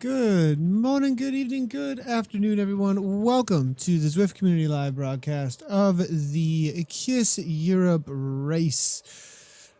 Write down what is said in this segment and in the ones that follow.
Good morning, good evening, good afternoon, everyone. Welcome to the Zwift Community Live broadcast of the KISS Europe race.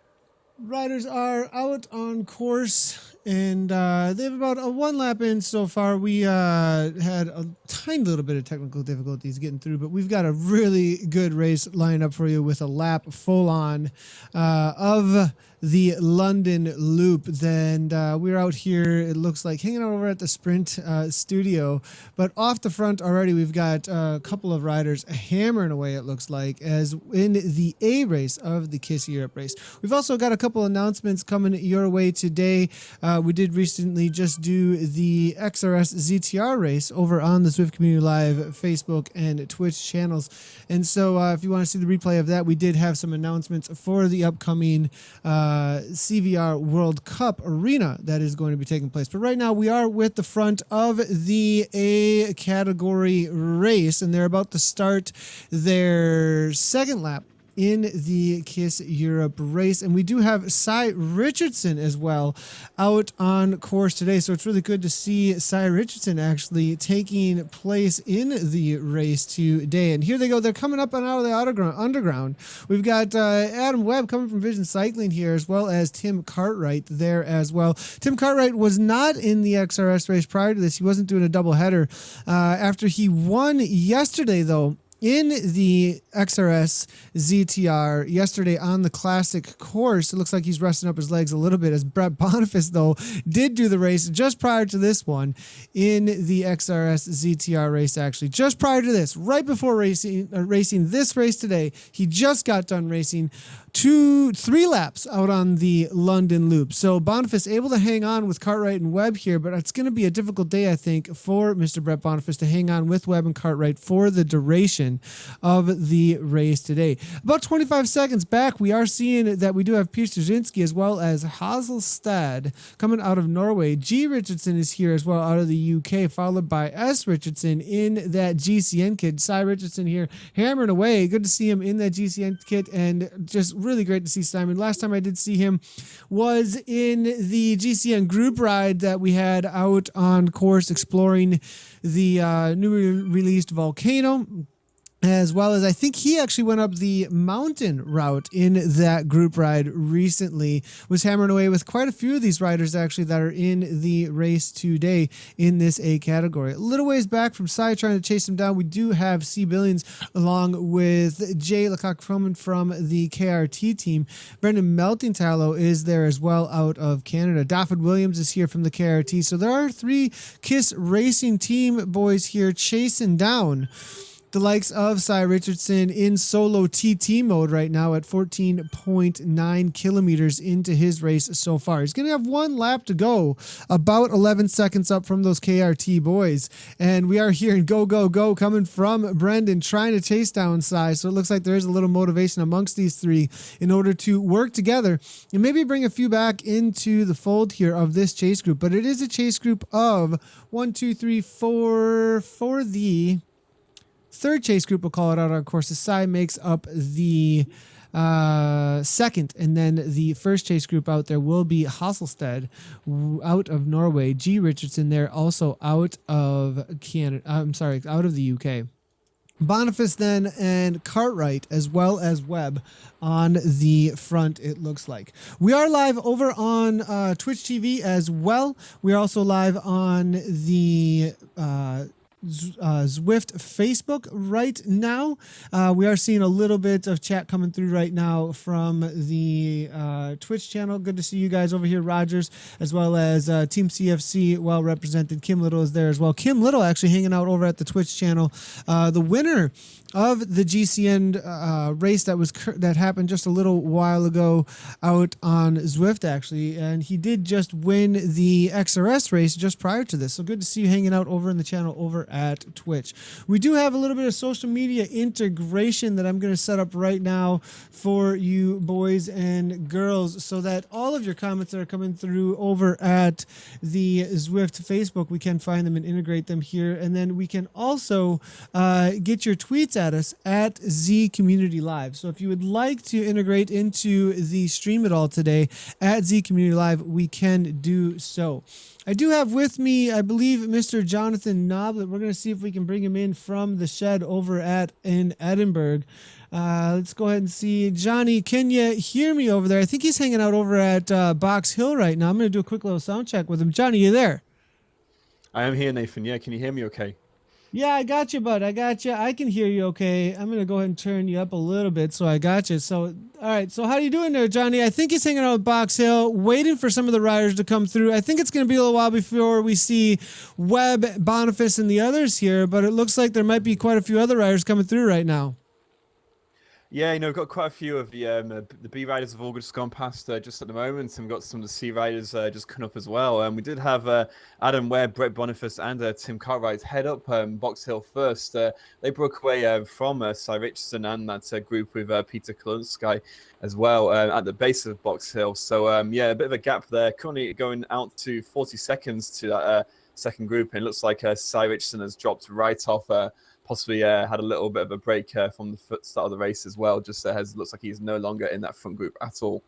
Riders are out on course, and they have about a one lap in so far. We had a tiny little bit of technical difficulties getting through, but we've got a really good race lined up for you with a lap full on of the London Loop. Then we're out here, it looks like, hanging out over at the Sprint studio, but off the front already we've got a couple of riders hammering away, it looks like, as in the A race of the KISS Europe race. We've also got a couple announcements coming your way today. We did recently just do the XRS ZTR race over on the Zwift Community Live Facebook and Twitch channels, and so if you want to see the replay of that, we did have some announcements for the upcoming CVR World Cup arena that is going to be taking place. But right now we are with the front of the A category race, and they're about to start their second lap in the KISS Europe race. And we do have Cy Richardson as well out on course today. So it's really good to see Cy Richardson actually taking place in the race today. And here they go. They're coming up and out of the underground. We've got Adam Webb coming from Vision Cycling here, as well as Tim Cartwright there as well. Tim Cartwright was not in the XRS race prior to this. He wasn't doing a double header. After he won yesterday, though, in the XRS ZTR yesterday on the classic course. It looks like he's resting up his legs a little bit, as Brett Boniface, though, did do the race just prior to this one in the XRS ZTR race, actually. Just prior to this, right before racing this race today, he just got done racing 3 laps out on the London Loop. So Boniface able to hang on with Cartwright and Webb here, but it's going to be a difficult day, I think, for Mr. Brett Boniface to hang on with Webb and Cartwright for the duration of the race today. About 25 seconds back, we are seeing that we do have Piers Trzynski as well as Hazelstad coming out of Norway. G. Richardson is here as well out of the UK, followed by S. Richardson in that GCN kit. Cy Richardson here hammering away. Good to see him in that GCN kit, and just really great to see Simon. Last time I did see him was in the GCN group ride that we had out on course exploring the newly released Volcano, as well as I think he actually went up the mountain route in that group ride recently. Was hammering away with quite a few of these riders actually that are in the race today in this A category. A little ways back from Cy trying to chase him down, we do have C. Billions along with Jay Lecoq-Froman from the KRT team. Brendan Meltingtallow is there as well out of Canada. Dafford Williams is here from the KRT. So there are 3 KISS Racing team boys here chasing down the likes of Cy Richardson in solo TT mode right now at 14.9 kilometers into his race so far. He's going to have 1 lap to go, about 11 seconds up from those KRT boys. And we are hearing go, go, go coming from Brendan trying to chase down Cy. So it looks like there is a little motivation amongst these 3 in order to work together and maybe bring a few back into the fold here of this chase group. But it is a chase group of 1, 2, 3, 4 for the third chase group. We'll call it out on course. Cy makes up the second, and then the first chase group out there will be Hasselstad out of Norway. G. Richardson there also out of Canada. Out of the UK. Boniface then and Cartwright as well as Webb on the front, it looks like. We are live over on Twitch TV as well. We are also live on the Zwift Facebook right now. We are seeing a little bit of chat coming through right now from the Twitch channel. Good to see you guys over here, Rogers, as well as Team CFC, well represented. Kim Little is there as well. Kim Little actually hanging out over at the Twitch channel. The winner of the GCN race that happened just a little while ago out on Zwift, actually, and he did just win the XRS race just prior to this. So good to see you hanging out over in the channel over over at Twitch. We do have a little bit of social media integration that I'm going to set up right now for you boys and girls so that all of your comments that are coming through over at the Zwift Facebook, we can find them and integrate them here. And then we can also get your tweets at us at Z Community Live. So if you would like to integrate into the stream at all today at Z Community Live, we can do so. I do have with me, I believe, Mr. Jonathan Noblet. We're going to see if we can bring him in from the shed over in Edinburgh. Let's go ahead and see. Johnny, can you hear me over there? I think he's hanging out over at Box Hill right now. I'm going to do a quick little sound check with him. Johnny, you there? I am here, Nathan. Yeah, can you hear me okay? Yeah, I got you, bud. I got you. I can hear you okay. I'm going to go ahead and turn you up a little bit, so I got you. So, all right. So how you doing there, Johnny? I think he's hanging out at Box Hill, waiting for some of the riders to come through. I think it's going to be a little while before we see Webb, Boniface, and the others here, but it looks like there might be quite a few other riders coming through right now. Yeah, we've got quite a few of the B riders have all just gone past just at the moment, and we've got some of the C riders just coming up as well. We did have Adam Webb, Brett Boniface, and Tim Cartwright head up Box Hill first. They broke away from Cy Richardson and that group with Peter Kolunski as well at the base of Box Hill. So yeah, a bit of a gap there. Currently going out to 40 seconds to that second group, and it looks like Cy Richardson has dropped right off. Possibly had a little bit of a break from the start of the race as well. Just looks like he's no longer in that front group at all.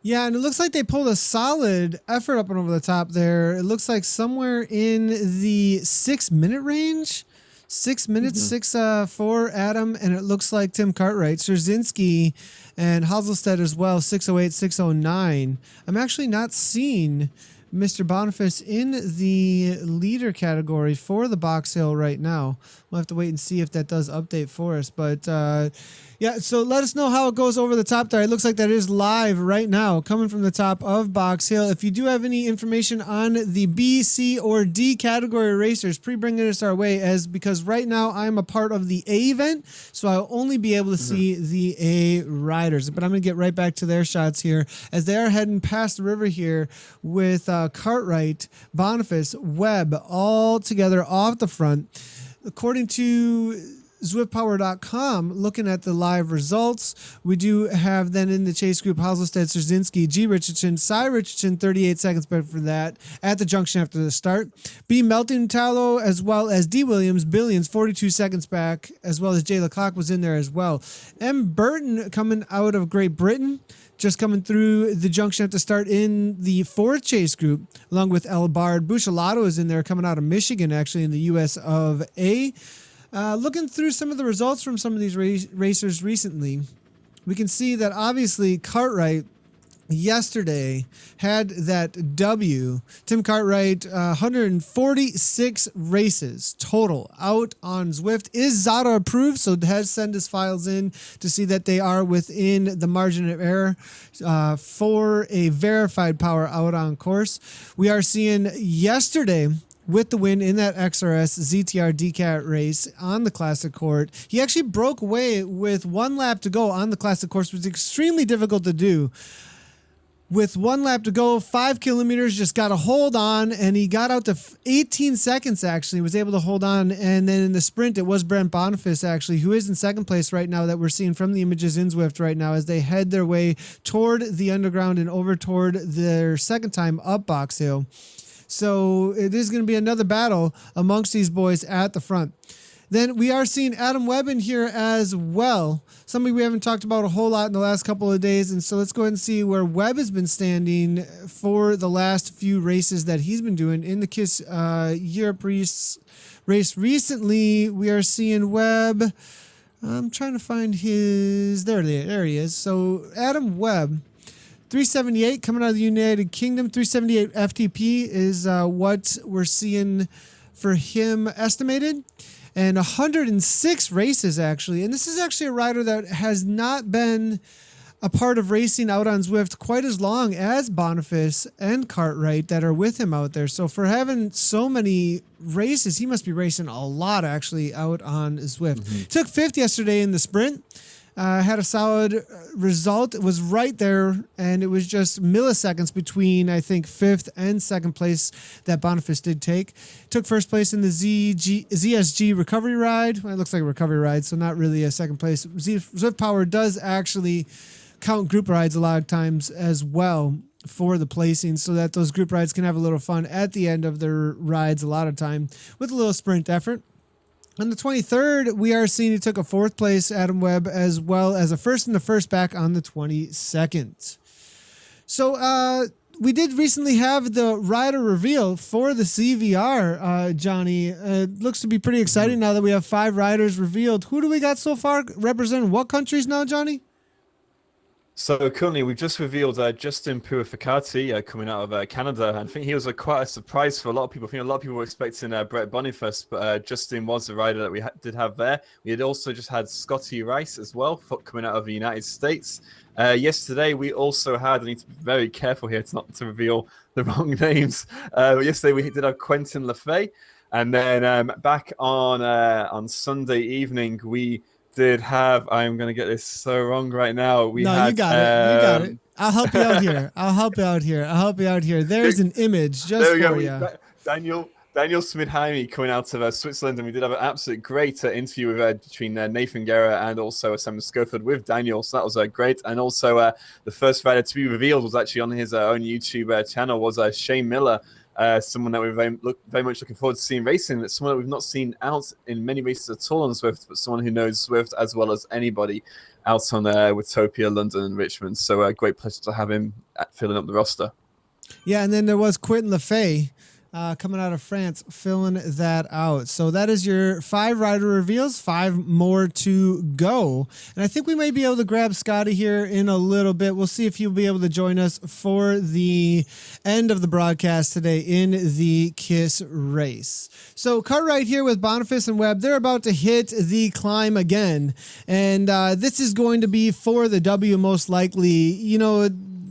Yeah, and it looks like they pulled a solid effort up and over the top there. It looks like somewhere in the 6 minute range. 6 minutes, 6-4, Adam, and it looks like Tim Cartwright, Szerzynski, and Hazelstead as well, 6:08, 6:09. I'm actually not seeing Mr. Boniface in the leader category for the Box Hill right now. We'll have to wait and see if that does update for us. But yeah, so let us know how it goes over the top there. It looks like that is live right now coming from the top of Box Hill. If you do have any information on the B, C, or D category racers, bringing us our way, because right now I'm a part of the A event, so I'll only be able to see the A riders. But I'm going to get right back to their shots here as they are heading past the river here with Cartwright, Boniface, Webb all together off the front. According to ZwiftPower.com, looking at the live results, we do have then in the chase group Hazelstead, Szerzynski, G. Richardson, Cy Richardson, 38 seconds back for that at the junction after the start. B. Melton Tallow, as well as D. Williams, Billions, 42 seconds back, as well as Jay Leclerc was in there as well. M. Burton coming out of Great Britain, just coming through the junction at the start in the fourth chase group, along with El Bard. Bucciolato is in there coming out of Michigan, actually in the US of A. Looking through some of the results from some of these racers recently, we can see that obviously Cartwright yesterday had that W. Tim Cartwright, 146 races total out on Zwift. Is Zada approved? So has sent his files in to see that they are within the margin of error for a verified power out on course. We are seeing yesterday, with the win in that XRS ZTR DCAT race on the classic court, he actually broke away with 1 lap to go on the classic course, which was extremely difficult to do. With 1 lap to go, 5 kilometers, just got to hold on, and he got out to 18 seconds, actually, was able to hold on. And then in the sprint, it was Brent Boniface, actually, who is in second place right now, that we're seeing from the images in Zwift right now as they head their way toward the underground and over toward their second time up Box Hill. So it is going to be another battle amongst these boys at the front. Then we are seeing Adam Webb in here as well, somebody we haven't talked about a whole lot in the last couple of days. And so let's go ahead and see where Webb has been standing for the last few races that he's been doing in the KISS Europe race recently. We are seeing Webb. I'm trying to find his, there he is. So Adam Webb, 378 coming out of the United Kingdom, 378 FTP is what we're seeing for him estimated. And 106 races, actually. And this is actually a rider that has not been a part of racing out on Zwift quite as long as Boniface and Cartwright that are with him out there. So for having so many races, he must be racing a lot, actually, out on Zwift. Took fifth yesterday in the sprint. had a solid result. It was right there, and it was just milliseconds between, I think, 5th and 2nd place that Boniface did take. Took 1st place in the ZSG recovery ride. Well, it looks like a recovery ride, so not really a 2nd place. Zwift Power does actually count group rides a lot of times as well for the placing, so that those group rides can have a little fun at the end of their rides a lot of time with a little sprint effort. On the 23rd, we are seeing he took a 4th place, Adam Webb, as well as a 1st in the first back on the 22nd. So we did recently have the rider reveal for the CVR, Johnny. It looks to be pretty exciting now that we have 5 riders revealed. Who do we got so far representing what countries now, Johnny? So currently, we've just revealed Justin Purificati coming out of Canada. And I think he was quite a surprise for a lot of people. I think a lot of people were expecting Brett Boniface, but Justin was the rider that we did have there. We had also just had Scotty Rice as well coming out of the United States. Yesterday, we also had, I need to be very careful here not to reveal the wrong names. Yesterday, we did have Quentin Lefay. And then back on Sunday evening, we did have, I'm going to get this so wrong right now. You got it. I'll help you out here. There's an image just for you. Daniel Smidheimy coming out of Switzerland, and we did have an absolute great interview with, between Nathan Guerra and also Sam Schofield with Daniel, so that was great. And also the first rider to be revealed was actually on his own YouTube channel, was Shane Miller. Someone that we're very much looking forward to seeing racing. It's someone that we've not seen out in many races at all on Zwift, but someone who knows Zwift as well as anybody out on Witopia, London, and Richmond. So a great pleasure to have him filling up the roster. Yeah, and then there was Quentin Lefay coming out of France, filling that out. So that is your 5 rider reveals, 5 more to go. And I think we may be able to grab Scotty here in a little bit. We'll see if he'll be able to join us for the end of the broadcast today in the KISS race. So Cartwright here with Boniface and Webb, they're about to hit the climb again. And this is going to be for the W most likely. You know,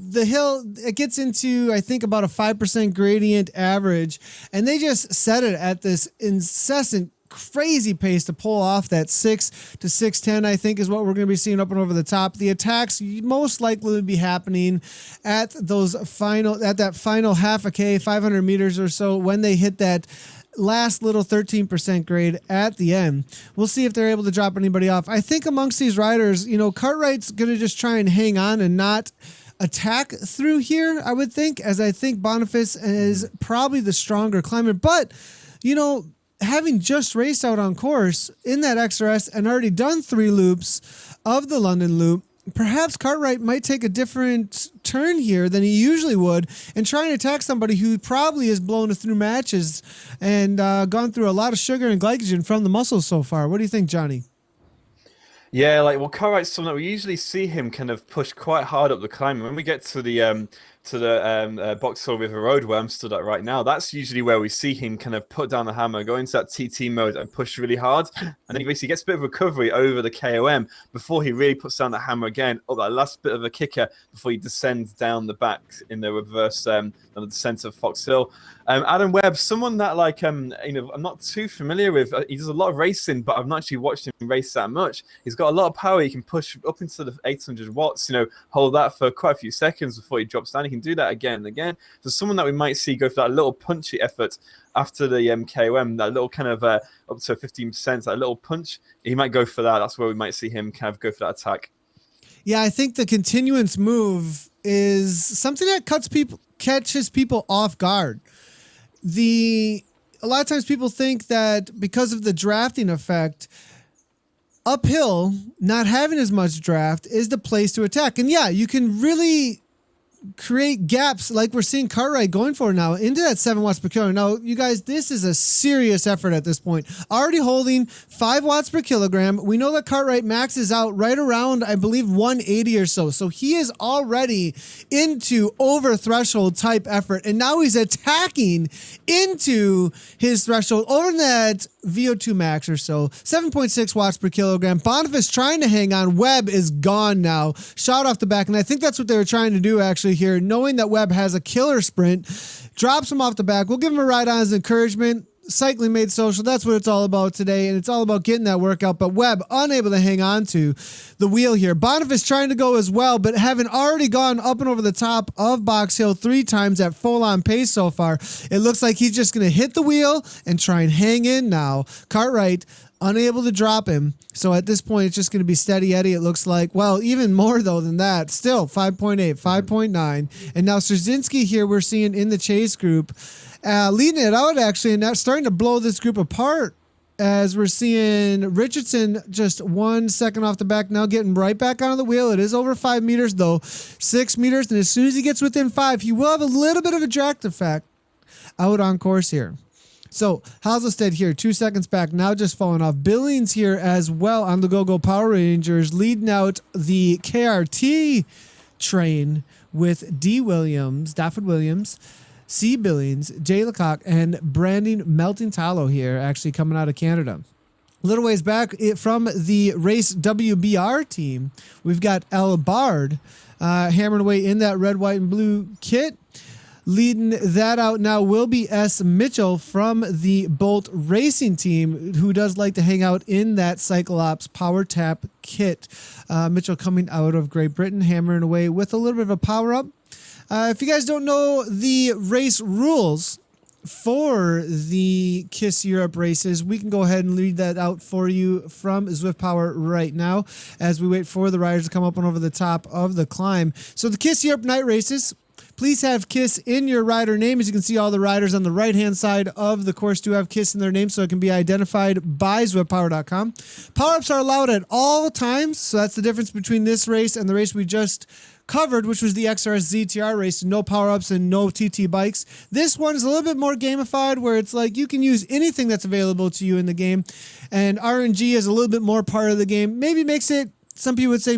the hill, it gets into, I think, about a 5% gradient average, and they just set it at this incessant, crazy pace to pull off that 6 to 610, I think, is what we're going to be seeing up and over the top. The attacks most likely would be happening at that final half a K, 500 meters or so, when they hit that last little 13% grade at the end. We'll see if they're able to drop anybody off. I think amongst these riders, you know, Cartwright's going to just try and hang on and not attack through here, I would think, as I think Boniface is probably the stronger climber. But, you know, having just raced out on course in that XRS and already done 3 loops of the London loop, perhaps Cartwright might take a different turn here than he usually would and try and attack somebody who probably has blown through matches and gone through a lot of sugar and glycogen from the muscles so far. What do you think, Johnny? Yeah, Cartwright's someone that we usually see him kind of push quite hard up the climb. When we get to the Boxall River Road where I'm stood at right now, that's usually where we see him kind of put down the hammer, go into that TT mode and push really hard. And then he basically gets a bit of recovery over the KOM before he really puts down the hammer again. Oh, that last bit of a kicker before he descends down the back in the reverse, on the descent of Fox Hill. Adam Webb, someone that I'm not too familiar with. He does a lot of racing, but I've not actually watched him race that much. He's got a lot of power. He can push up into the 800 watts, hold that for quite a few seconds before he drops down. He can do that again and again. So someone that we might see go for that little punchy effort after the KOM, that little kind of up to 15%, that little punch, he might go for that. That's where we might see him kind of go for that attack. Yeah, I think the continuance move is something that catches people off guard. A lot of times people think that because of the drafting effect, uphill, not having as much draft is the place to attack. And yeah, you can really create gaps like we're seeing Cartwright going for now into that 7 watts per kilogram. Now, you guys, this is a serious effort at this point. Already holding 5 watts per kilogram. We know that Cartwright maxes out right around, I believe, 180 or so. So he is already into over threshold type effort. And now he's attacking into his threshold over that VO2 max or so. 7.6 watts per kilogram. Boniface trying to hang on. Webb is gone now. Shot off the back. And I think that's what they were trying to do actually here, knowing that Webb has a killer sprint, drops him off the back. We'll give him a ride on his encouragement. Cycling Made Social. That's what it's all about today, and it's all about getting that workout. But Webb unable to hang on to the wheel here. Boniface trying to go as well, but having already gone up and over the top of Box Hill 3 times at full-on pace so far, it looks like he's just going to hit the wheel and try and hang in now. Cartwright unable to drop him. So at this point, it's just going to be steady Eddie, it looks like. Well, even more, though, than that. Still, 5.8, 5.9. And now Szerzynski here we're seeing in the chase group. Leading it out, actually, and that's starting to blow this group apart as we're seeing Richardson just 1 second off the back, now getting right back onto the wheel. It is over 5 meters, though, 6 meters. And as soon as he gets within 5, he will have a little bit of a draft effect out on course here. So Halselstead here, 2 seconds back, now just falling off. Billings here as well on the Go-Go Power Rangers, leading out the KRT train with D. Williams, Dafford Williams, C. Billings, Jay Lecoq, and Brandon Melting Tallow here, actually coming out of Canada. A little ways back from the race WBR team, we've got L. Bard hammering away in that red, white, and blue kit. Leading that out now will be S. Mitchell from the Bolt Racing team, who does like to hang out in that Cyclops Power Tap kit. Mitchell coming out of Great Britain, hammering away with a little bit of a power-up. If you guys don't know the race rules for the KISS Europe races, we can go ahead and read that out for you from Zwift Power right now as we wait for the riders to come up and over the top of the climb. So the KISS Europe night races, please have KISS in your rider name. As you can see, all the riders on the right-hand side of the course do have KISS in their name, so it can be identified by ZwiftPower.com. Power-ups are allowed at all times, so that's the difference between this race and the race we just covered, which was the XRS ZTR race. No power-ups and no TT bikes. This one is a little bit more gamified, where it's like you can use anything that's available to you in the game, and RNG is a little bit more part of the game. Maybe makes it, some people would say,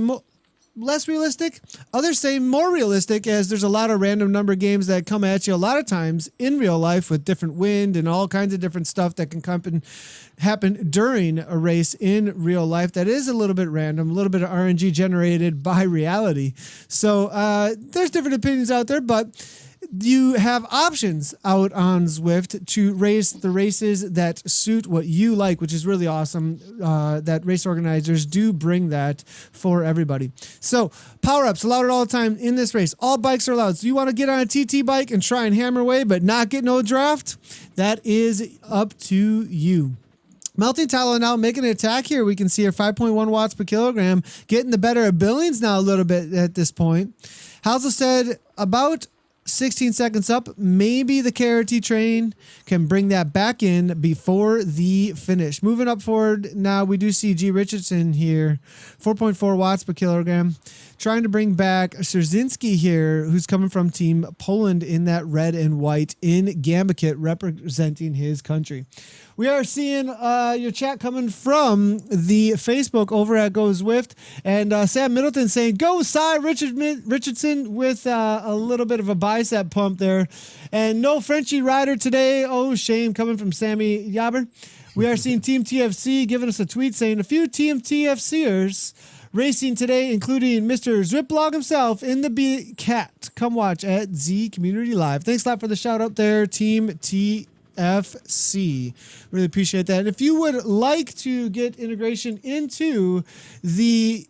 less realistic. Others say more realistic, as there's a lot of random number games that come at you a lot of times in real life with different wind and all kinds of different stuff that can happen during a race in real life that is a little bit random, a little bit of RNG generated by reality. So there's different opinions out there, but you have options out on Zwift to race the races that suit what you like, which is really awesome that race organizers do bring that for everybody. So power-ups allowed it all the time in this race. All bikes are allowed. So you want to get on a TT bike and try and hammer away but not get no draft? That is up to you. Melting Tallow now making an attack here. We can see her 5.1 watts per kilogram, getting the better of Billings now a little bit at this point. Halselstead about 16 seconds up. Maybe the KRT train can bring that back in before the finish. Moving up forward now, we do see G. Richardson here, 4.4 watts per kilogram. Trying to bring back Szerzynski here, who's coming from Team Poland in that red and white in Gamba kit, representing his country. We are seeing your chat coming from the Facebook over at Go Zwift, and Sam Middleton saying, "Go Cy Richardson," with a little bit of a bicep pump there. And no Frenchie rider today. Oh, shame, coming from Sammy Yaber. We are seeing Team TFC giving us a tweet saying, "A few Team TFCers racing today, including Mr. Zwipblog himself in the B-Cat. Come watch at Z Community Live." Thanks a lot for the shout out there, Team TFC. Really appreciate that. And if you would like to get integration into the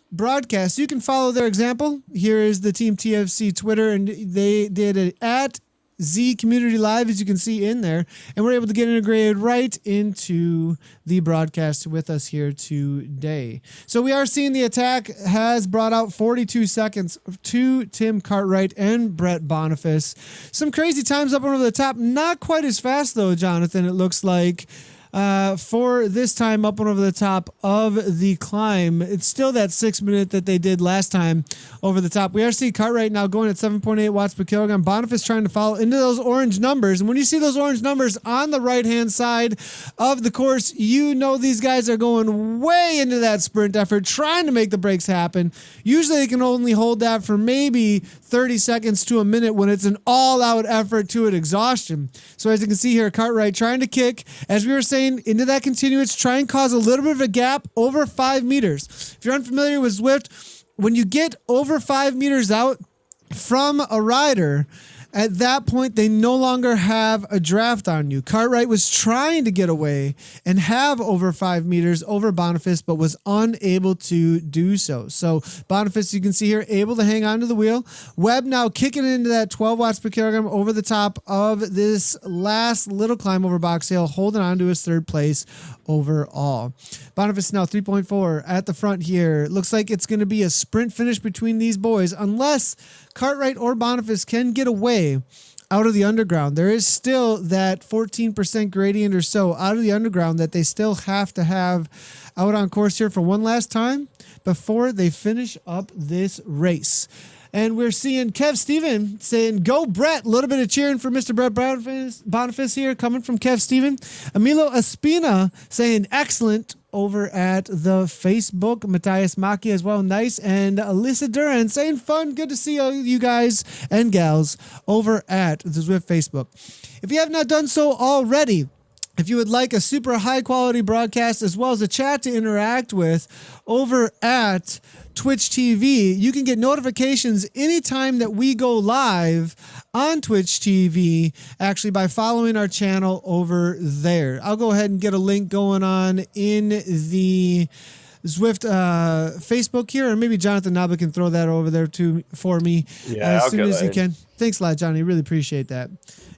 broadcast, you can follow their example. Here is the Team TFC Twitter, and they did it at Z Community Live, as you can see in there, and we're able to get integrated right into the broadcast with us here today. So we are seeing the attack has brought out 42 seconds to Tim Cartwright and Brett Boniface. Some crazy times up over the top, not quite as fast though, Jonathan, it looks like. For this time up and over the top of the climb. It's still that 6 minute that they did last time over the top. We are seeing Cartwright now going at 7.8 watts per kilogram. Boniface trying to follow into those orange numbers. And when you see those orange numbers on the right-hand side of the course, you know these guys are going way into that sprint effort, trying to make the breaks happen. Usually they can only hold that for maybe 30 seconds to a minute when it's an all-out effort to an exhaustion. So as you can see here, Cartwright trying to kick, as we were saying, into that continuance, try and cause a little bit of a gap over 5 meters. If you're unfamiliar with Zwift, when you get over 5 meters out from a rider, At that point, they no longer have a draft on you. Cartwright was trying to get away and have over 5 meters over Boniface, but was unable to do so. So Boniface, you can see here, able to hang on to the wheel. Webb now kicking into that 12 watts per kilogram over the top of this last little climb over Box Hill, holding on to his third place overall. Boniface now 3.4 at the front here. Looks like it's going to be a sprint finish between these boys, unless Cartwright or Boniface can get away out of the underground. There is still that 14% gradient or so out of the underground that they still have to have out on course here for one last time before they finish up this race. And we're seeing Kev Steven saying, go Brett. A little bit of cheering for Mr. Brett Boniface here coming from Kev Steven. Emilio Espina saying, excellent, over at the Facebook. Matthias Maki as well. Nice. And Alyssa Duran saying, fun. Good to see all you guys and gals over at the Zwift Facebook. If you have not done so already, if you would like a super high quality broadcast as well as a chat to interact with over at Twitch TV, you can get notifications anytime that we go live on Twitch TV, actually by following our channel over there. I'll go ahead and get a link going on in the Zwift Facebook here, or maybe Jonathan Naba can throw that over there for me as soon as you can. Thanks a lot, Johnny. Really appreciate that.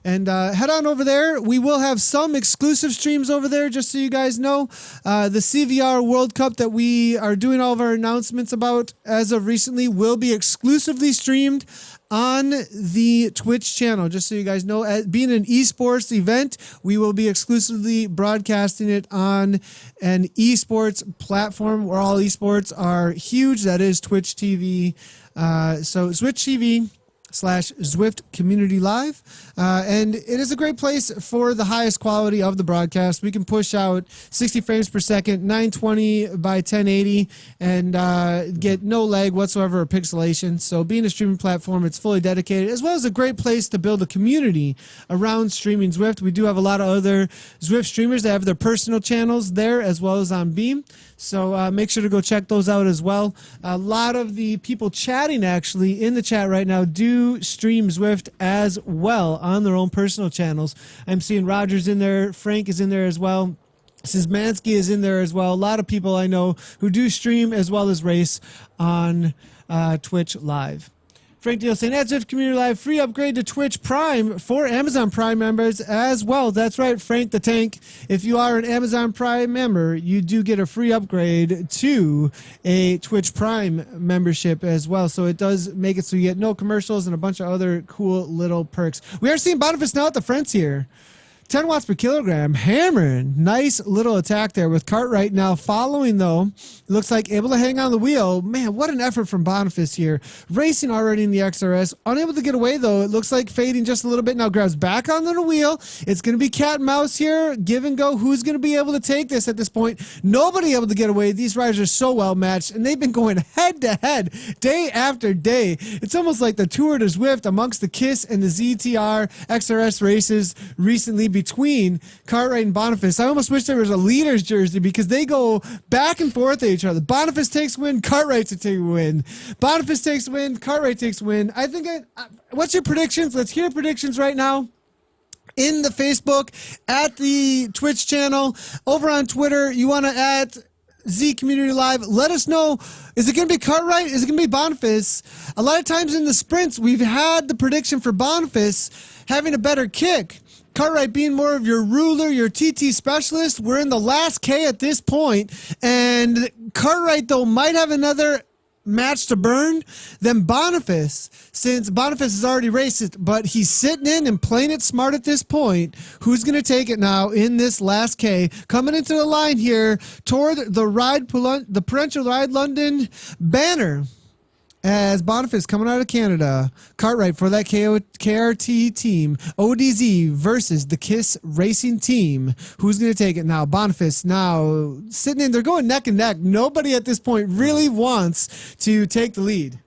And head on over there. We will have some exclusive streams over there, just so you guys know. The CVR World Cup that we are doing all of our announcements about as of recently will be exclusively streamed on the Twitch channel, just so you guys know. Being an esports event, we will be exclusively broadcasting it on an esports platform where all esports are huge. That is Twitch TV. So Twitch TV /Zwift Community Live. And it is a great place for the highest quality of the broadcast. We can push out 60 frames per second, 920 by 1080, and get no lag whatsoever or pixelation. So being a streaming platform, it's fully dedicated, as well as a great place to build a community around streaming Zwift. We do have a lot of other Zwift streamers that have their personal channels there, as well as on Beam. So make sure to go check those out as well. A lot of the people chatting actually in the chat right now do stream Zwift as well on their own personal channels. I'm seeing Rogers in there. Frank is in there as well. Szymanski is in there as well. A lot of people I know who do stream as well as race on Twitch Live. Frank Deal saying, at Zwift Community Live, free upgrade to Twitch Prime for Amazon Prime members as well. That's right, Frank the Tank. If you are an Amazon Prime member, you do get a free upgrade to a Twitch Prime membership as well. So it does make it so you get no commercials and a bunch of other cool little perks. We are seeing Boniface now at the fronts here. 10 watts per kilogram, hammering. Nice little attack there with Cartwright now following, though. It looks like able to hang on the wheel. Man, what an effort from Boniface here. Racing already in the XRS. Unable to get away, though. It looks like fading just a little bit. Now grabs back onto the wheel. It's going to be cat and mouse here. Give and go. Who's going to be able to take this at this point? Nobody able to get away. These riders are so well matched, and they've been going head to head day after day. It's almost like the Tour de Zwift amongst the KISS and the ZTR XRS races recently between Cartwright and Boniface. I almost wish there was a leader's jersey because they go back and forth at each other. Boniface takes win, Cartwright to take win. Boniface takes win, Cartwright takes win. I think what's your predictions? Let's hear predictions right now. In the Facebook, at the Twitch channel, over on Twitter, you want to add Z Community Live. Let us know. Is it going to be Cartwright? Is it going to be Boniface? A lot of times in the sprints, we've had the prediction for Boniface having a better kick. Cartwright being more of your ruler, your TT specialist. We're in the last K at this point, and Cartwright, though, might have another match to burn than Boniface, since Boniface has already raced it, but he's sitting in and playing it smart at this point. Who's going to take it now in this last K? Coming into the line here toward the Prudential Ride London banner, as Boniface coming out of Canada. Cartwright for that KRT team. ODZ versus the KISS Racing team. Who's going to take it now? Boniface now sitting in. They're going neck and neck. Nobody at this point really wants to take the lead.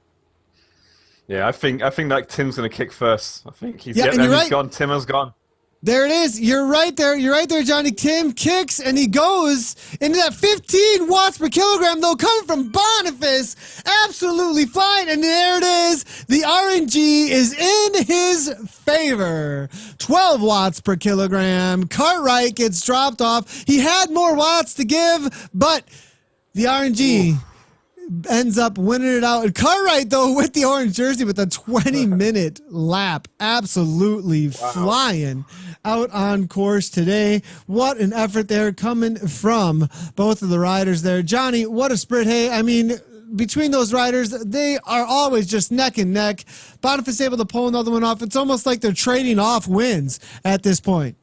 Yeah, I think that Tim's going to kick first. I think he's and you're right. He's gone. Tim has gone. There it is. You're right there. You're right there, Johnny. Tim kicks and he goes into that 15 watts per kilogram, though, coming from Boniface. Absolutely fine. And there it is. The RNG is in his favor. 12 watts per kilogram. Cartwright gets dropped off. He had more watts to give, but the RNG ends up winning it out. And Cartwright, though, with the orange jersey with a 20-minute lap, absolutely flying out on course today. What an effort there coming from both of the riders there. Johnny, what a sprint. Hey, I mean, between those riders, they are always just neck and neck. Boniface able to pull another one off. It's almost like they're trading off wins at this point.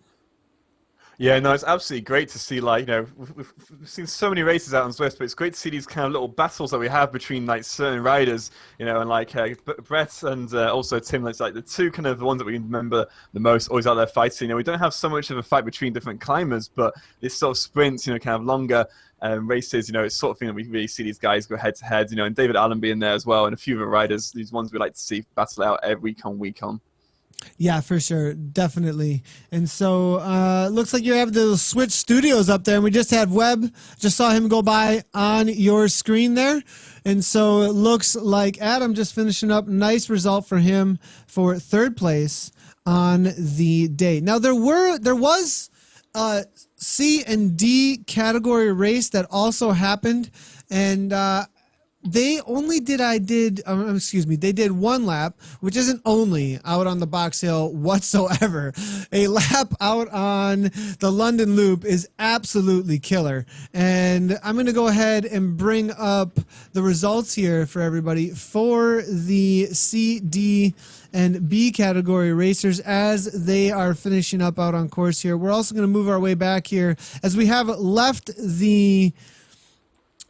Yeah, no, it's absolutely great to see, like, we've seen so many races out on Zwift, but it's great to see these kind of little battles that we have between, like, certain riders, and, like, Brett and also Tim, it's like the two kind of the ones that we remember the most, always out there fighting. We don't have so much of a fight between different climbers, but this sort of sprints, kind of longer races, it's sort of thing that we really see these guys go head-to-head, and David Allen being there as well, and a few of the riders, these ones we like to see battle out every week on. Yeah, for sure. Definitely. And so looks like you have the Switch Studios up there. And we just had Webb. Just saw him go by on your screen there. And so it looks like Adam just finishing up. Nice result for him for third place on the day. Now, there was a C and D category race that also happened. And they did one lap, which isn't only out on the box hill whatsoever. A lap out on the London Loop is absolutely killer. And I'm going to go ahead and bring up the results here for everybody for the C, D, and B category racers as they are finishing up out on course here. We're also going to move our way back here as we have left the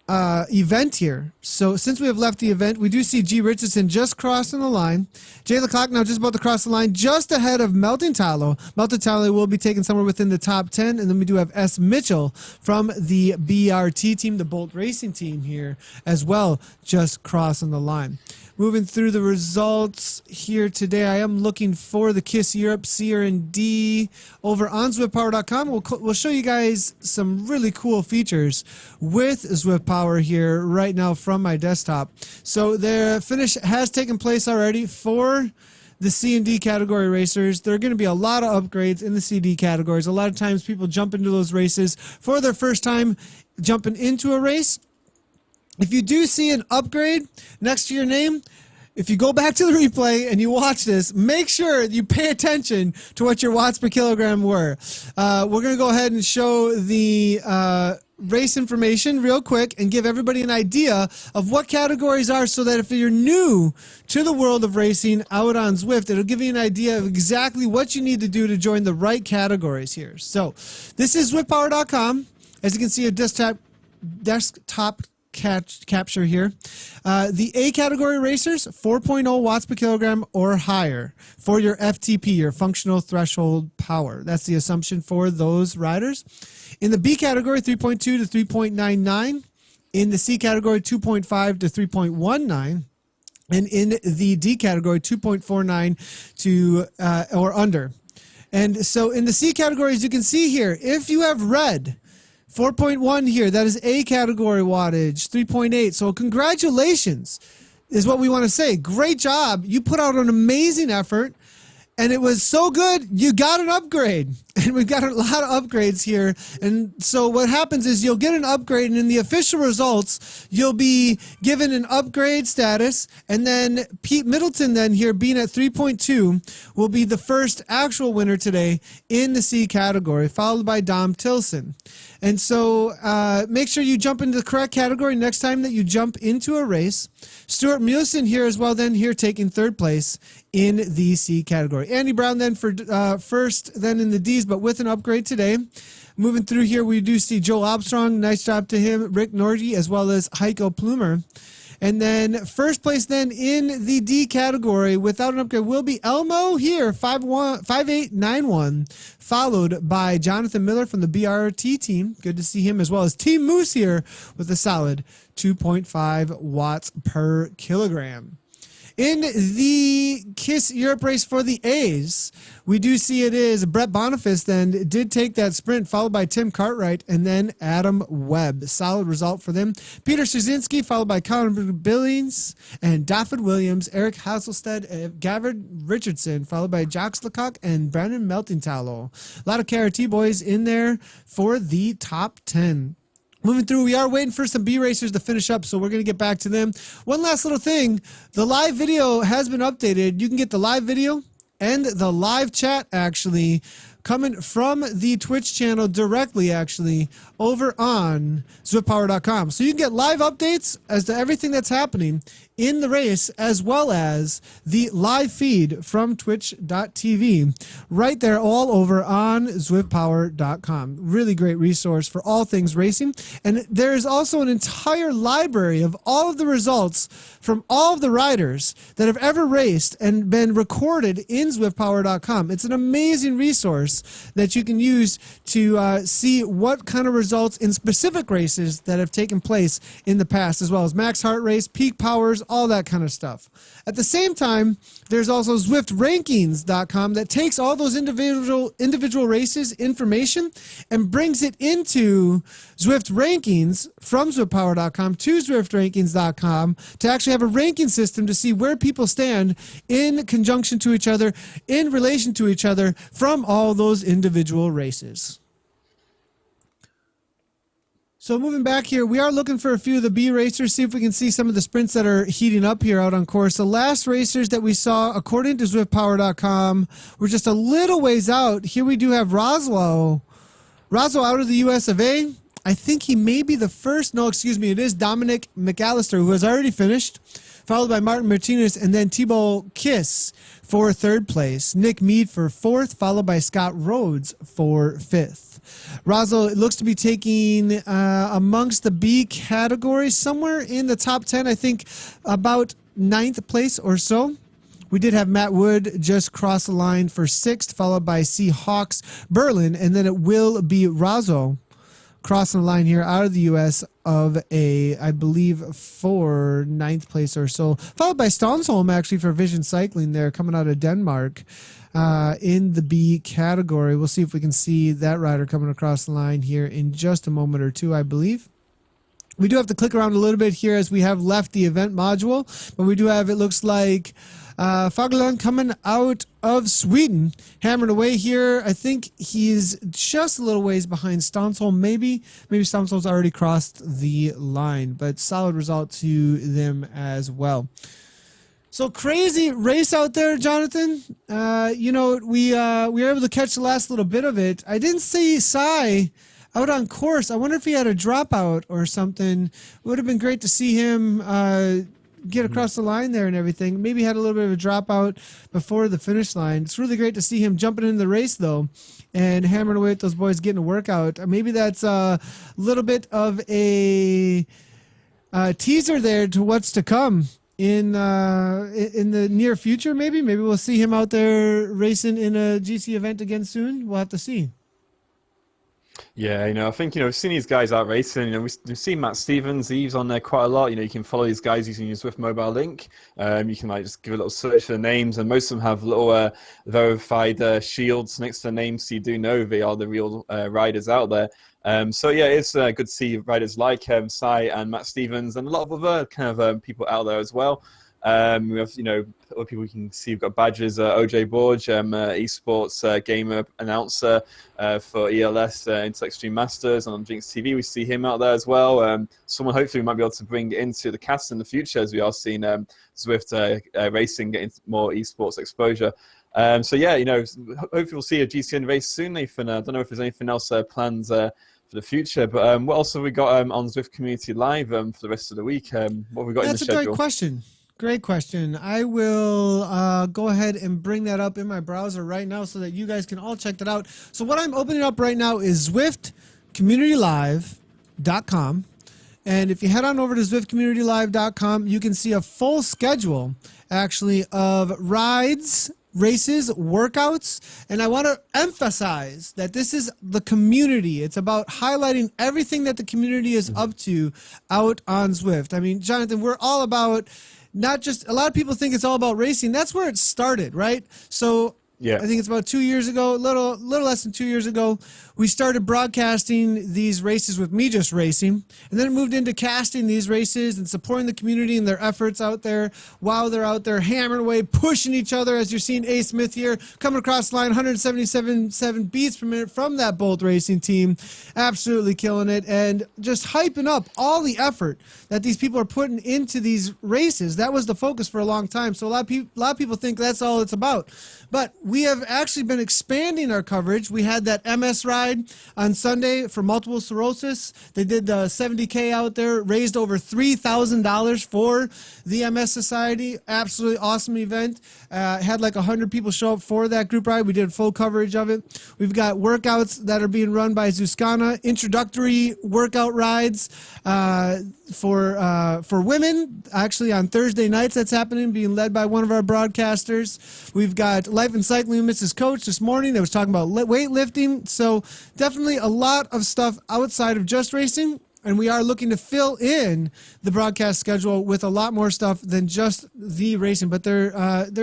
event here. So since we have left the event, we do see G. Richardson just crossing the line. Jay Leclerc now just about to cross the line, just ahead of Melton Talo. Melton Talo will be taken somewhere within the top 10. And then we do have S. Mitchell from the BRT team, the Bolt Racing team here as well, just crossing the line. Moving through the results here today, I am looking for the KISS Europe C and D over on ZwiftPower.com. We'll show you guys some really cool features with Zwift Power here right now from my desktop. So the finish has taken place already for the C and D category racers. There are going to be a lot of upgrades in the CD categories. A lot of times people jump into those races for their first time jumping into a race. If you do see an upgrade next to your name, if you go back to the replay and you watch this, make sure you pay attention to what your watts per kilogram were. We're going to go ahead and show the race information real quick and give everybody an idea of what categories are so that if you're new to the world of racing out on Zwift, it'll give you an idea of exactly what you need to do to join the right categories here. So this is ZwiftPower.com. As you can see, a desktop capture here. The A category racers, 4.0 watts per kilogram or higher for your FTP, your functional threshold power. That's the assumption for those riders. In the B category, 3.2 to 3.99. In the C category, 2.5 to 3.19. And in the D category, 2.49 to or under. And so in the C categories, you can see here, if you have red, 4.1 here, that is A category wattage, 3.8. So congratulations is what we want to say. Great job. You put out an amazing effort. And it was so good, you got an upgrade. And we've got a lot of upgrades here. And so what happens is you'll get an upgrade, and in the official results, you'll be given an upgrade status. And then Pete Middleton then here, being at 3.2, will be the first actual winner today in the C category, followed by Dom Tilson. And so make sure you jump into the correct category next time that you jump into a race. Stuart Mulesen here as well, then here taking third place in the C category. Andy Brown then for first, then in the D's, but with an upgrade today. Moving through here, we do see Joel Armstrong. Nice job to him. Rick Nordy, as well as Heiko Plumer. And then first place then in the D category without an upgrade will be Elmo here, 5891, followed by Jonathan Miller from the BRT team. Good to see him, as well as Team Moose here with a solid 2.5 watts per kilogram. In the KISS Europe race for the A's, we do see it is Brett Boniface then did take that sprint, followed by Tim Cartwright and then Adam Webb. Solid result for them. Peter Szczynski, followed by Colin Billings and Dafford Williams, Eric Hasselstead, Gavard Richardson, followed by Jacques Lecoq and Brandon Meltingtallow. A lot of KRT boys in there for the top 10. Moving through, we are waiting for some B racers to finish up, so we're going to get back to them. One last little thing. The live video has been updated. You can get the live video and the live chat actually coming from the Twitch channel directly actually over on zwiftpower.com. So you can get live updates as to everything that's happening in the race, as well as the live feed from twitch.tv right there all over on zwiftpower.com. Really great resource for all things racing. And there's also an entire library of all of the results from all of the riders that have ever raced and been recorded in zwiftpower.com. It's an amazing resource that you can use to see what kind of results in specific races that have taken place in the past, as well as max heart race, peak powers, all that kind of stuff. At the same time, there's also ZwiftRankings.com that takes all those individual races information and brings it into Zwift Rankings from ZwiftPower.com to ZwiftRankings.com to actually have a ranking system to see where people stand in conjunction to each other, in relation to each other from all those individual races. So moving back here, we are looking for a few of the B racers, see if we can see some of the sprints that are heating up here out on course. The last racers that we saw, according to ZwiftPower.com, were just a little ways out. Here we do have Roswell out of the US of A. I think he may be the first. No, excuse me. It is Dominic McAllister, who has already finished, followed by Martin Martinez and then Thibaut Kiss for third place. Nick Mead for fourth, followed by Scott Rhodes for fifth. Roswell looks to be taking amongst the B category, somewhere in the top 10, I think about ninth place or so. We did have Matt Wood just cross the line for sixth, followed by Seahawks Berlin, and then it will be Roswell crossing the line here out of the U.S. of A, I believe, for ninth place or so, followed by Stonsholm actually for Vision Cycling there, coming out of Denmark. In the B category. We'll see if we can see that rider coming across the line here in just a moment or two, I believe. We do have to click around a little bit here as we have left the event module, but we do have, it looks like, Fagerlund coming out of Sweden, hammering away here. I think he's just a little ways behind Stonsholm. Maybe Stonsholm's already crossed the line, but solid result to them as well. So crazy race out there, Jonathan. We were able to catch the last little bit of it. I didn't see Sai out on course. I wonder if he had a dropout or something. It would have been great to see him get across the line there and everything. Maybe had a little bit of a dropout before the finish line. It's really great to see him jumping in the race, though, and hammering away at those boys getting a workout. Maybe that's a little bit of a teaser there to what's to come in the near future. Maybe we'll see him out there racing in a GC event again soon. We'll have to see. Yeah, I think, we've seen these guys out racing. We've seen Matt Stevens. He's on there quite a lot. You can follow these guys using your Zwift mobile link. You can just give a little search for the names, and most of them have little verified shields next to their names, so you do know they are the real riders out there. So yeah, it's good to see riders like Sai and Matt Stevens, and a lot of other kind of people out there as well. We have, other people you can see. We've got badges, OJ Borg, Esports gamer announcer for ELS Intel Extreme Masters, and on Jinx TV we see him out there as well. Someone hopefully we might be able to bring into the cast in the future, as we are seeing Zwift racing getting more esports exposure. So yeah, hopefully we'll see a GCN race soon, Nathan. I don't know if there's anything else planned for the future, but what else have we got on Zwift Community Live for the rest of the week? What have we got in the schedule? That's a great question. Great question. I will go ahead and bring that up in my browser right now so that you guys can all check that out. So what I'm opening up right now is ZwiftCommunityLive.com. And if you head on over to ZwiftCommunityLive.com, you can see a full schedule, actually, of rides, races, workouts, and I want to emphasize that this is the community. It's about highlighting everything that the community is up to out on Zwift. I mean, Jonathan, we're all about not just, a lot of people think it's all about racing. That's where it started, right? So Yeah. I think it's about 2 years ago, a little less than 2 years ago, we started broadcasting these races with me just racing, and then it moved into casting these races and supporting the community and their efforts out there while they're out there hammering away, pushing each other, as you're seeing A. Smith here coming across the line, 177.7 beats per minute from that Bolt Racing team, absolutely killing it, and just hyping up all the effort that these people are putting into these races. That was the focus for a long time. So a lot of people think that's all it's about. But we have actually been expanding our coverage. We had that MS ride on Sunday for multiple sclerosis. They did the 70K out there, raised over $3,000 for the MS Society. Absolutely awesome event. Had like 100 people show up for that group ride. We did full coverage of it. We've got workouts that are being run by Zuskana, introductory workout rides for women. Actually, on Thursday nights, that's happening, being led by one of our broadcasters. We've got Life and Cycling with Mrs. Coach this morning that was talking about weightlifting. So definitely a lot of stuff outside of just racing. And we are looking to fill in the broadcast schedule with a lot more stuff than just the racing. But there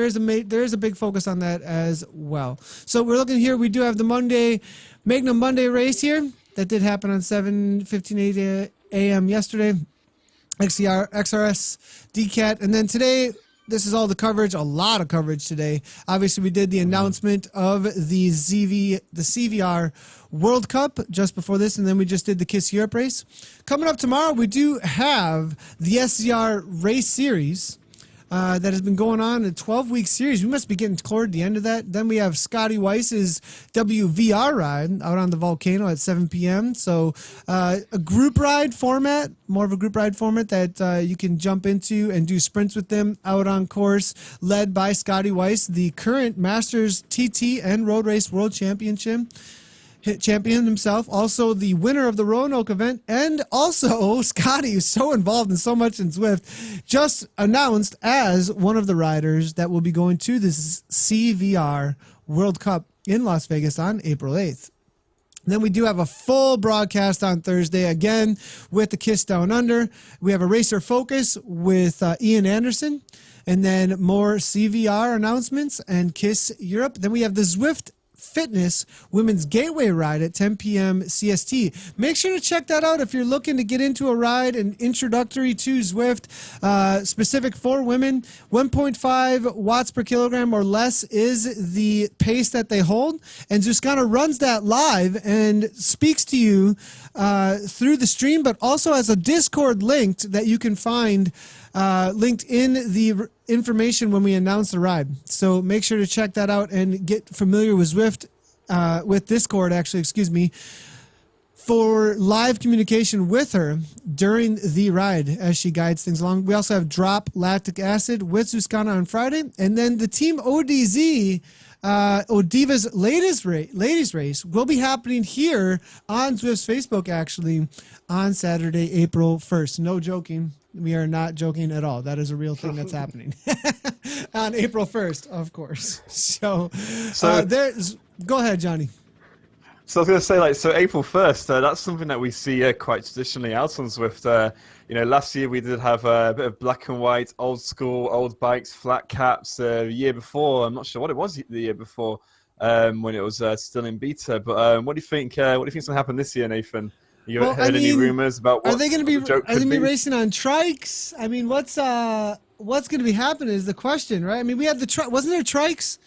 is a big focus on that as well. So we're looking here. We do have the Magnum Monday race here. That did happen on 7:15 a.m. yesterday. XRS, DCAT. And then today, this is all the coverage, a lot of coverage today. Obviously, we did the announcement of the CVR World Cup just before this, and then we just did the KISS Europe race. Coming up tomorrow, we do have the SCR race series that has been going on, a 12-week series. We must be getting toward the end of that. Then we have Scotty Weiss's WVR ride out on the Volcano at 7 p.m. So a group ride format, more of a group ride format that you can jump into and do sprints with them out on course, led by Scotty Weiss, the current Masters TT and Road Race World Champion himself, also the winner of the Roanoke event, and also Scotty, who's so involved in so much in Zwift, just announced as one of the riders that will be going to this CVR World Cup in Las Vegas on April 8th. Then we do have a full broadcast on Thursday, again, with the KISS Down Under. We have a Racer Focus with Ian Anderson, and then more CVR announcements and KISS Europe. Then we have the Zwift Fitness Women's Gateway Ride at 10 p.m. CST. Make sure to check that out if you're looking to get into a ride, an introductory to Zwift, specific for women. 1.5 watts per kilogram or less is the pace that they hold. And Zuskana runs that live and speaks to you through the stream, but also has a Discord linked that you can find linked in the information when we announce the ride. So make sure to check that out and get familiar with Zwift, with Discord, for live communication with her during the ride as she guides things along. We also have Drop Lactic Acid with Zuskana on Friday. And then the Team ODZ, Odiva's ladies race will be happening here on Zwift's Facebook, actually, on Saturday, April 1st. No joking. We are not joking at all. That is a real thing that's happening on April 1st, of course. So go ahead, Johnny. So I was going to say, so April 1st, that's something that we see quite traditionally out on Zwift. Last year we did have a bit of black and white, old school, old bikes, flat caps. The year before, I'm not sure what it was the year before, when it was still in beta. But what do you think? What do you think's going to happen this year, Nathan? You heard any rumors about what? Are they going to be racing on trikes? I mean, what's going to be happening is the question, right? I mean, we had wasn't there trikes?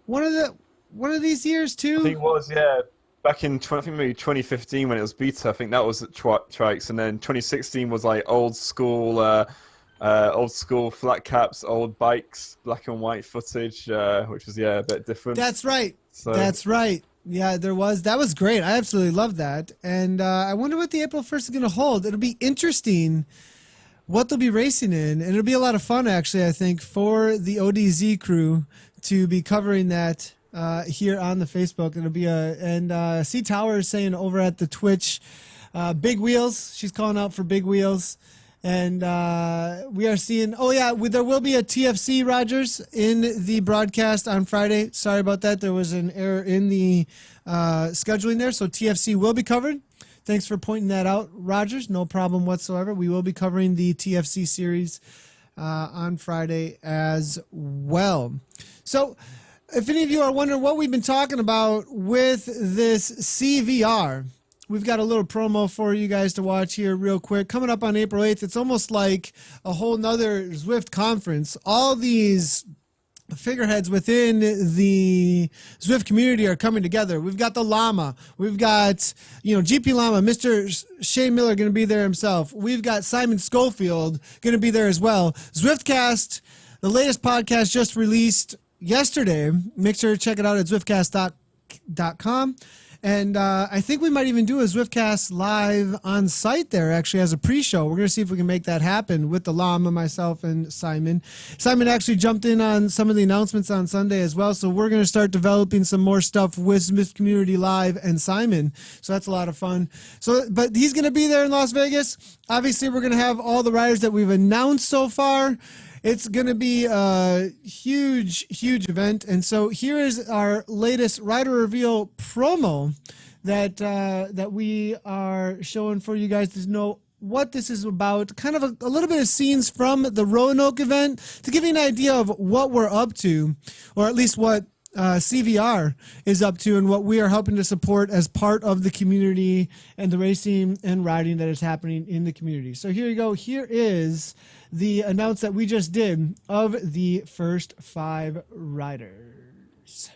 One of these years too. I think it was, yeah. Back in maybe 2015 when it was beta, I think that was trikes, and then 2016 was like old school flat caps, old bikes, black and white footage, which was a bit different. That's right. That's right. Yeah, there was. That was great. I absolutely love that. And I wonder what the April 1st is going to hold. It'll be interesting what they'll be racing in. And it'll be a lot of fun, actually, I think, for the ODZ crew to be covering that here on the Facebook. It'll be and C Tower is saying over at the Twitch, Big Wheels. She's calling out for Big Wheels. And we are seeing, there will be a TFC, Rogers, in the broadcast on Friday. Sorry about that. There was an error in the scheduling there. So TFC will be covered. Thanks for pointing that out, Rogers. No problem whatsoever. We will be covering the TFC series on Friday as well. So if any of you are wondering what we've been talking about with this CVR, we've got a little promo for you guys to watch here real quick. Coming up on April 8th, it's almost like a whole nother Zwift conference. All these figureheads within the Zwift community are coming together. We've got the Llama. We've got, GP Llama, Mr. Shea Miller going to be there himself. We've got Simon Schofield going to be there as well. Zwiftcast, the latest podcast just released yesterday. Make sure to check it out at zwiftcast.com. And I think we might even do a Zwiftcast live on site there, actually, as a pre-show. We're going to see if we can make that happen with the Llama, myself, and Simon. Simon actually jumped in on some of the announcements on Sunday as well, so we're going to start developing some more stuff with Zwift Community Live and Simon. So that's a lot of fun. But he's going to be there in Las Vegas. Obviously, we're going to have all the riders that we've announced so far. It's going to be a huge, huge event. And so here is our latest rider reveal promo that we are showing for you guys to know what this is about. Kind of a little bit of scenes from the Roanoke event to give you an idea of what we're up to, or at least what CVR is up to and what we are helping to support as part of the community and the racing and riding that is happening in the community. So here you go. Here is the announce that we just did of the first 5 riders.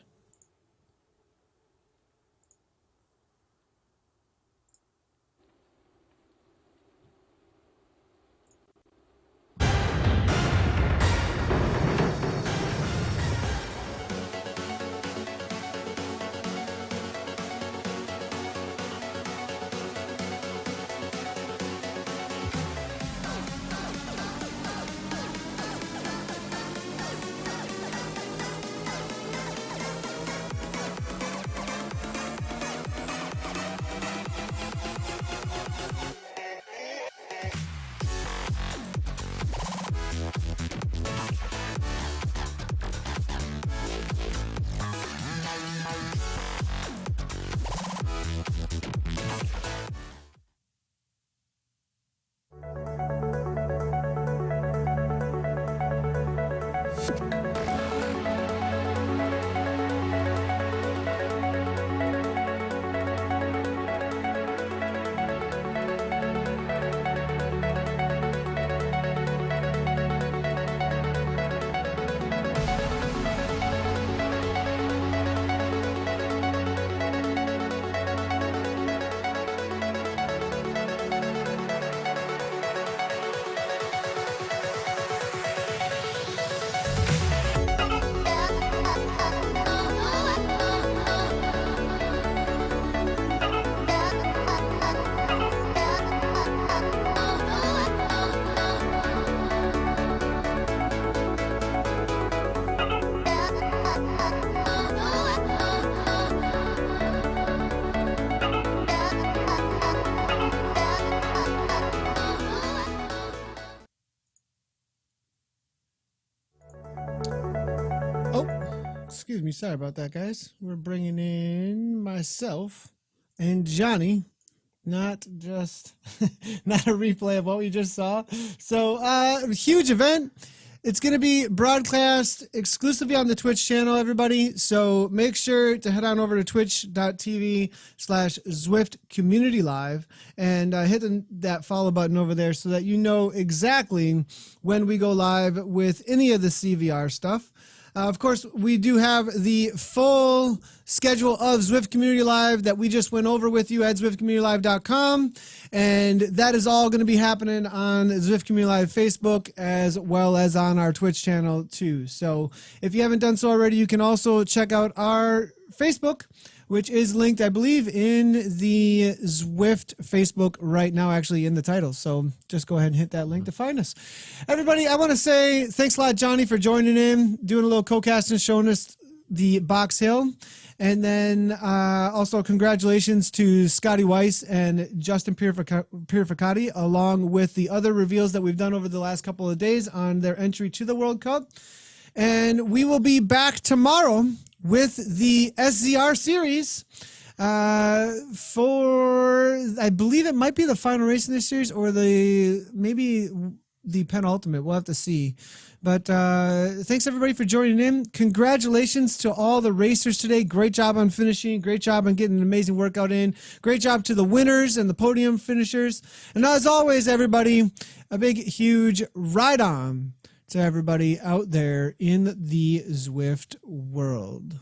Excuse me, sorry about that, guys. We're bringing in myself and Johnny, not just not a replay of what we just saw. So huge event. It's going to be broadcast exclusively on the Twitch channel, everybody. So make sure to head on over to twitch.tv/Zwift Community Live and hit that follow button over there so that you know exactly when we go live with any of the CVR stuff. Of course, we do have the full schedule of Zwift Community Live that we just went over with you at ZwiftCommunityLive.com. And that is all going to be happening on Zwift Community Live Facebook as well as on our Twitch channel too. So if you haven't done so already, you can also check out our Facebook, which is linked, I believe, in the Zwift Facebook right now, actually in the title. So just go ahead and hit that link to find us. Everybody, I want to say thanks a lot, Johnny, for joining in, doing a little co-casting, showing us the Box Hill. And then also congratulations to Scotty Weiss and Justin Purificati, along with the other reveals that we've done over the last couple of days on their entry to the World Cup. And we will be back tomorrow with the SZR series for, I believe it might be the final race in this series, or maybe the penultimate. We'll have to see. But thanks everybody for joining in. Congratulations to all the racers today. Great job on finishing. Great job on getting an amazing workout in. Great job to the winners and the podium finishers. And as always, everybody, a big, huge ride on to everybody out there in the Zwift world.